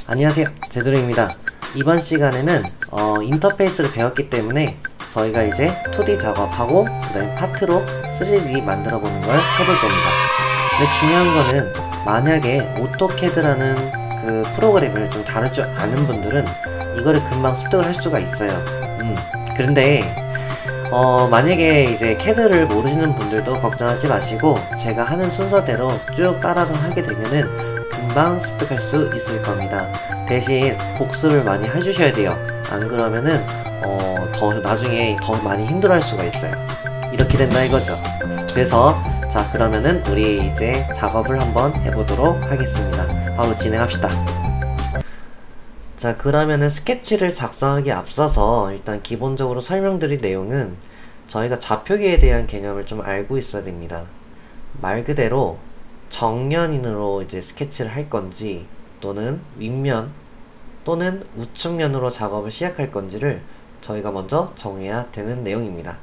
안녕하세요, 제드로입니다. 이번 시간에는 인터페이스를 배웠기 때문에 저희가 이제 2D 작업하고 그 다음에 파트로 3D 만들어 보는 걸 해볼 겁니다. 근데 중요한 거는 만약에 오토캐드라는 그 프로그램을 좀 다룰 줄 아는 분들은 이거를 금방 습득을 할 수가 있어요. 그런데 만약에 이제 캐드를 모르시는 분들도 걱정하지 마시고 제가 하는 순서대로 쭉 따라서 하게 되면은 금방 습득할 수 있을 겁니다. 대신 복습을 많이 해주셔야 돼요. 안 그러면은 나중에 더 많이 힘들어 할 수가 있어요. 이렇게 된다 이거죠. 그래서 자, 그러면은 우리 이제 작업을 한번 해보도록 하겠습니다. 바로 진행합시다. 자, 그러면은 스케치를 작성하기 앞서서 일단 기본적으로 설명드릴 내용은 저희가 좌표기에 대한 개념을 좀 알고 있어야 됩니다. 말 그대로 정면으로 이제 스케치를 할 건지 또는 윗면 또는 우측면으로 작업을 시작할 건지를 저희가 먼저 정해야 되는 내용입니다.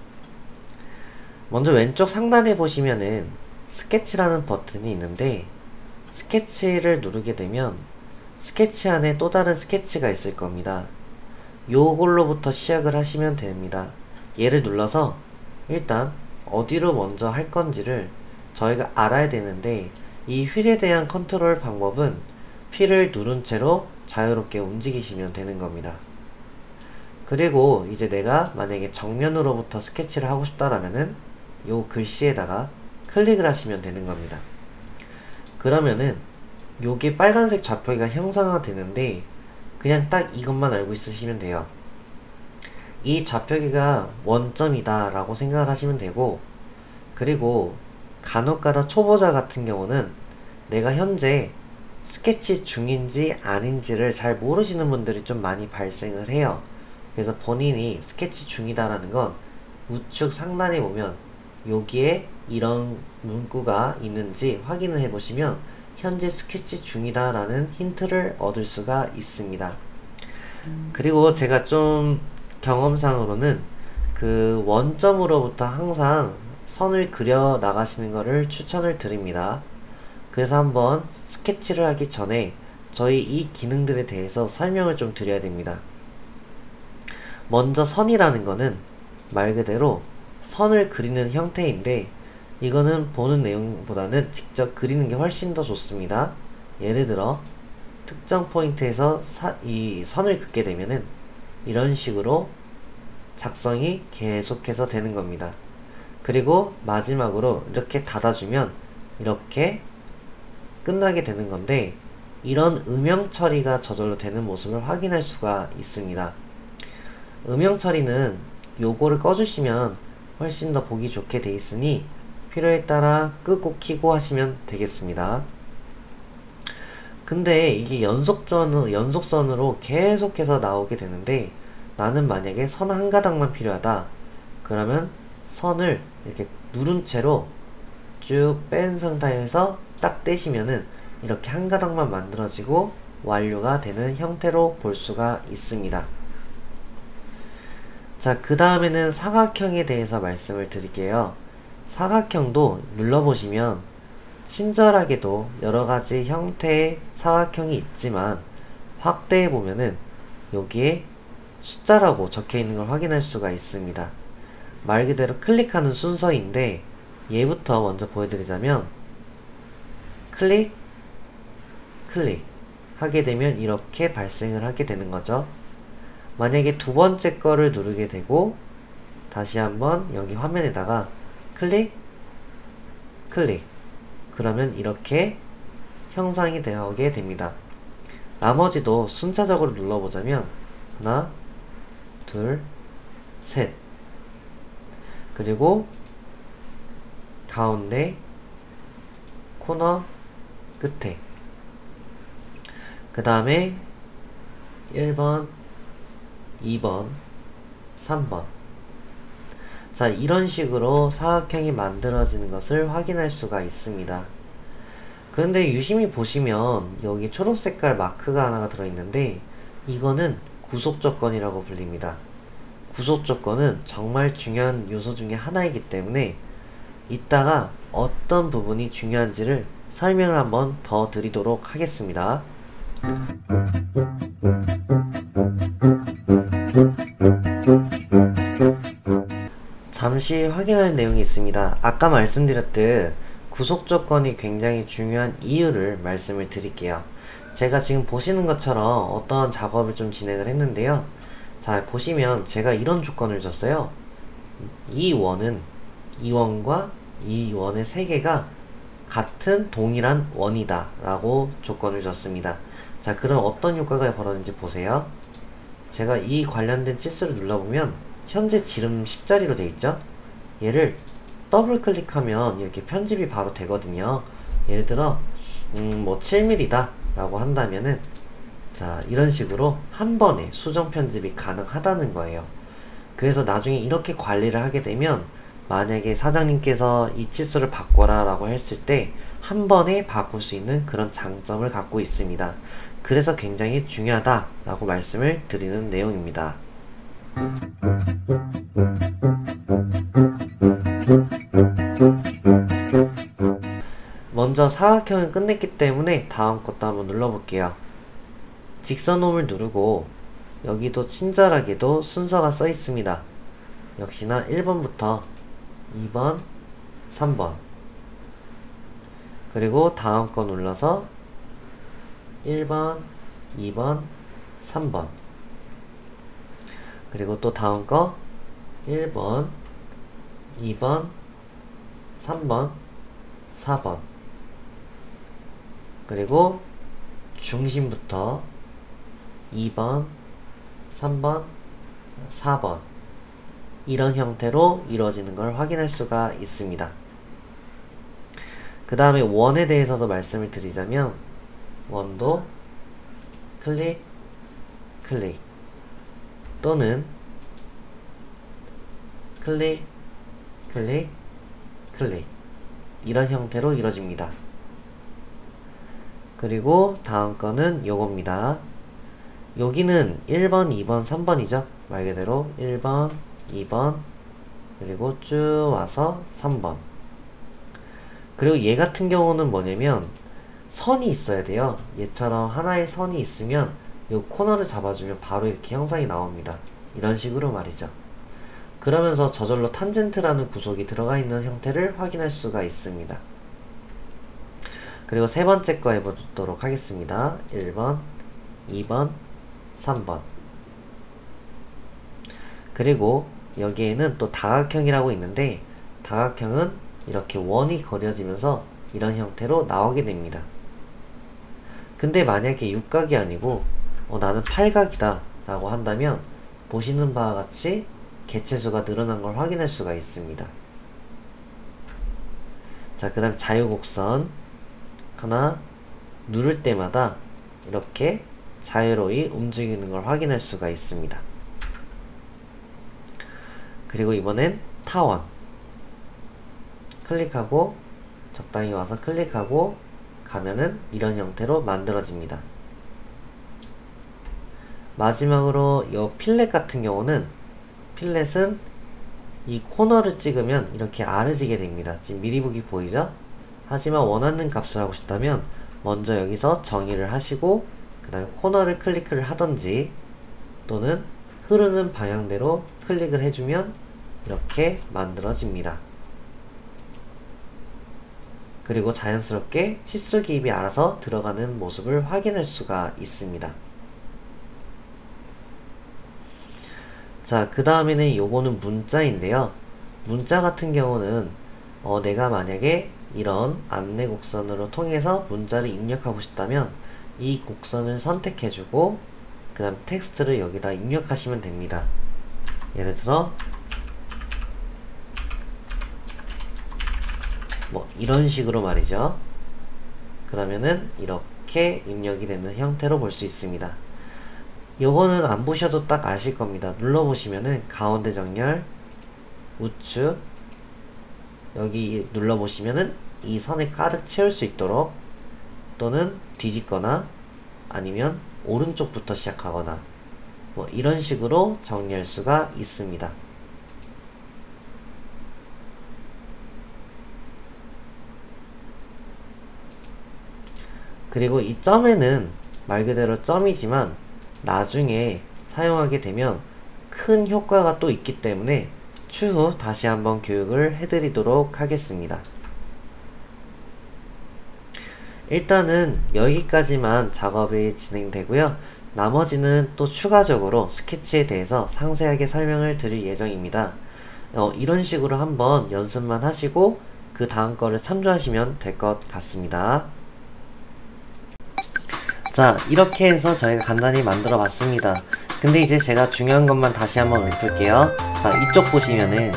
먼저 왼쪽 상단에 보시면은 스케치라는 버튼이 있는데 스케치를 누르게 되면 스케치 안에 또 다른 스케치가 있을 겁니다. 요걸로부터 시작을 하시면 됩니다. 얘를 눌러서 일단 어디로 먼저 할 건지를 저희가 알아야 되는데 이 휠에 대한 컨트롤 방법은 휠을 누른 채로 자유롭게 움직이시면 되는 겁니다. 그리고 이제 내가 만약에 정면으로부터 스케치를 하고 싶다라면은 요 글씨에다가 클릭을 하시면 되는 겁니다. 그러면은 요게 빨간색 좌표기가 형상화 되는데 그냥 딱 이것만 알고 있으시면 돼요. 이 좌표기가 원점이다 라고 생각을 하시면 되고, 그리고 간혹가다 초보자 같은 경우는 내가 현재 스케치 중인지 아닌지를 잘 모르시는 분들이 좀 많이 발생을 해요. 그래서 본인이 스케치 중이다라는 건 우측 상단에 보면 여기에 이런 문구가 있는지 확인을 해보시면 현재 스케치 중이다라는 힌트를 얻을 수가 있습니다. 그리고 제가 좀 경험상으로는 그 원점으로부터 항상 선을 그려 나가시는 것을 추천을 드립니다. 그래서 한번 스케치를 하기 전에 저희 이 기능들에 대해서 설명을 좀 드려야 됩니다. 먼저 선이라는 거는 말 그대로 선을 그리는 형태인데 이거는 보는 내용보다는 직접 그리는 게 훨씬 더 좋습니다. 예를 들어 특정 포인트에서 이 선을 긋게 되면은 이런 식으로 작성이 계속해서 되는 겁니다. 그리고 마지막으로 이렇게 닫아주면 이렇게 끝나게 되는 건데 이런 음영 처리가 저절로 되는 모습을 확인할 수가 있습니다. 음영 처리는 요거를 꺼주시면 훨씬 더 보기 좋게 돼 있으니 필요에 따라 끄고 키고 하시면 되겠습니다. 근데 이게 연속선으로 계속해서 나오게 되는데 나는 만약에 선 한 가닥만 필요하다 그러면 선을 이렇게 누른 채로 쭉 뺀 상태에서 딱 떼시면은 이렇게 한 가닥만 만들어지고 완료가 되는 형태로 볼 수가 있습니다. 자, 그 다음에는 사각형에 대해서 말씀을 드릴게요. 사각형도 눌러보시면 친절하게도 여러가지 형태의 사각형이 있지만 확대해보면은 여기에 숫자라고 적혀있는 걸 확인할 수가 있습니다. 말 그대로 클릭하는 순서인데 얘부터 먼저 보여드리자면 클릭, 클릭 하게 되면 이렇게 발생을 하게 되는 거죠. 만약에 두 번째 거를 누르게 되고 다시 한번 여기 화면에다가 클릭, 클릭 그러면 이렇게 형상이 나오게 됩니다. 나머지도 순차적으로 눌러보자면 하나, 둘, 셋 그리고 가운데 코너 끝에 그 다음에 1번, 2번, 3번 자, 이런 식으로 사각형이 만들어지는 것을 확인할 수가 있습니다. 그런데 유심히 보시면 여기 초록 색깔 마크가 하나가 들어있는데 이거는 구속 조건이라고 불립니다. 구속 조건은 정말 중요한 요소 중에 하나이기 때문에 이따가 어떤 부분이 중요한지를 설명을 한번 더 드리도록 하겠습니다. 잠시 확인할 내용이 있습니다. 아까 말씀드렸듯 구속 조건이 굉장히 중요한 이유를 말씀을 드릴게요. 제가 지금 보시는 것처럼 어떠한 작업을 좀 진행을 했는데요. 자, 보시면 제가 이런 조건을 줬어요. 이 원은 이 원과 이 원의 세 개가 같은 동일한 원이다 라고 조건을 줬습니다. 자, 그럼 어떤 효과가 벌어지는지 보세요. 제가 이 관련된 치수를 눌러보면 현재 지름 10자리로 되어 있죠. 얘를 더블 클릭하면 이렇게 편집이 바로 되거든요. 예를 들어 뭐 7mm다 라고 한다면은 자, 이런 식으로 한 번에 수정 편집이 가능하다는 거예요. 그래서 나중에 이렇게 관리를 하게 되면 만약에 사장님께서 이 치수를 바꿔라 라고 했을 때 한 번에 바꿀 수 있는 그런 장점을 갖고 있습니다. 그래서 굉장히 중요하다 라고 말씀을 드리는 내용입니다. 먼저 사각형을 끝냈기 때문에 다음 것도 한번 눌러볼게요. 직선홈을 누르고 여기도 친절하게도 순서가 써 있습니다. 역시나 1번부터 2번, 3번 그리고 다음 거 눌러서 1번, 2번, 3번 그리고 또 다음 거 1번, 2번, 3번, 4번 그리고 중심부터 2번, 3번, 4번 이런 형태로 이루어지는 걸 확인할 수가 있습니다. 그 다음에 원에 대해서도 말씀을 드리자면 원도 클릭, 클릭 또는 클릭, 클릭, 클릭 이런 형태로 이루어집니다. 그리고 다음 거는 요겁니다. 여기는 1번, 2번, 3번이죠. 말 그대로 1번, 2번 그리고 쭉 와서 3번 그리고 얘 같은 경우는 뭐냐면 선이 있어야 돼요. 얘처럼 하나의 선이 있으면 요 코너를 잡아주면 바로 이렇게 형상이 나옵니다. 이런 식으로 말이죠. 그러면서 저절로 탄젠트라는 구속이 들어가 있는 형태를 확인할 수가 있습니다. 그리고 세 번째 거 해보도록 하겠습니다. 1번, 2번, 3번 그리고 여기에는 또 다각형이라고 있는데 다각형은 이렇게 원이 그려지면서 이런 형태로 나오게 됩니다. 근데 만약에 육각이 아니고 나는 팔각이다 라고 한다면 보시는 바와 같이 개체수가 늘어난 걸 확인할 수가 있습니다. 자, 그 다음 자유곡선 하나 누를 때마다 이렇게 자유로이 움직이는 걸 확인할 수가 있습니다. 그리고 이번엔 타원 클릭하고 적당히 와서 클릭하고 가면은 이런 형태로 만들어집니다. 마지막으로 이 필렛 같은 경우는 필렛은 이 코너를 찍으면 이렇게 아래지게 됩니다. 지금 미리 보기 보이죠? 하지만 원하는 값을 하고 싶다면 먼저 여기서 정의를 하시고 그 다음에 코너를 클릭을 하던지 또는 흐르는 방향대로 클릭을 해주면 이렇게 만들어집니다. 그리고 자연스럽게 치수 기입이 알아서 들어가는 모습을 확인할 수가 있습니다. 자, 그 다음에는 요거는 문자인데요. 문자 같은 경우는 내가 만약에 이런 안내 곡선으로 통해서 문자를 입력하고 싶다면 이 곡선을 선택해주고 그 다음 텍스트를 여기다 입력하시면 됩니다. 예를 들어 뭐 이런 식으로 말이죠. 그러면은 이렇게 입력이 되는 형태로 볼 수 있습니다. 요거는 안 보셔도 딱 아실 겁니다. 눌러보시면은 가운데 정렬, 우측 여기 눌러보시면은 이 선에 가득 채울 수 있도록 또는 뒤집거나 아니면 오른쪽부터 시작하거나 뭐 이런 식으로 정리할 수가 있습니다. 그리고 이 점에는 말 그대로 점이지만 나중에 사용하게 되면 큰 효과가 또 있기 때문에 추후 다시 한번 교육을 해드리도록 하겠습니다. 일단은 여기까지만 작업이 진행되고요. 나머지는 또 추가적으로 스케치에 대해서 상세하게 설명을 드릴 예정입니다. 이런 식으로 한번 연습만 하시고 그 다음 거를 참조하시면 될 것 같습니다. 자, 이렇게 해서 저희가 간단히 만들어 봤습니다. 근데 이제 제가 중요한 것만 다시 한번 읊을게요. 자, 이쪽 보시면은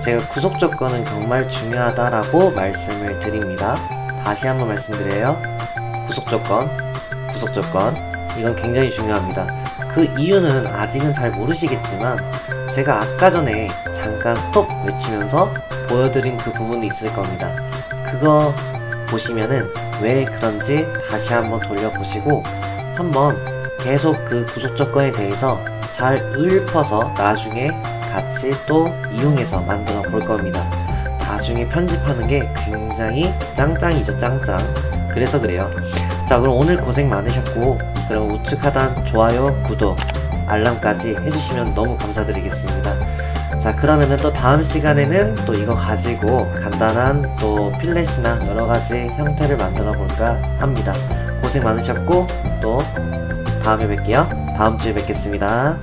제가 구속 조건은 정말 중요하다라고 말씀을 드립니다. 다시 한번 말씀드려요. 구속 조건. 이건 굉장히 중요합니다. 그 이유는 아직은 잘 모르시겠지만 제가 아까 전에 잠깐 스톱 외치면서 보여드린 그 부분이 있을 겁니다. 그거 보시면은 왜 그런지 다시 한번 돌려보시고 한번 계속 그 구속 조건에 대해서 잘 읊어서 나중에 같이 또 이용해서 만들어 볼 겁니다. 나중에 편집하는 게 굉장히 짱짱이죠, 짱짱. 그래서 그래요. 자, 그럼 오늘 고생 많으셨고, 그럼 우측 하단 좋아요, 구독, 알람까지 해주시면 너무 감사드리겠습니다. 자, 그러면은 또 다음 시간에는 또 이거 가지고 간단한 또 필렛이나 여러가지 형태를 만들어 볼까 합니다. 고생 많으셨고, 또 다음에 뵐게요. 다음 주에 뵙겠습니다.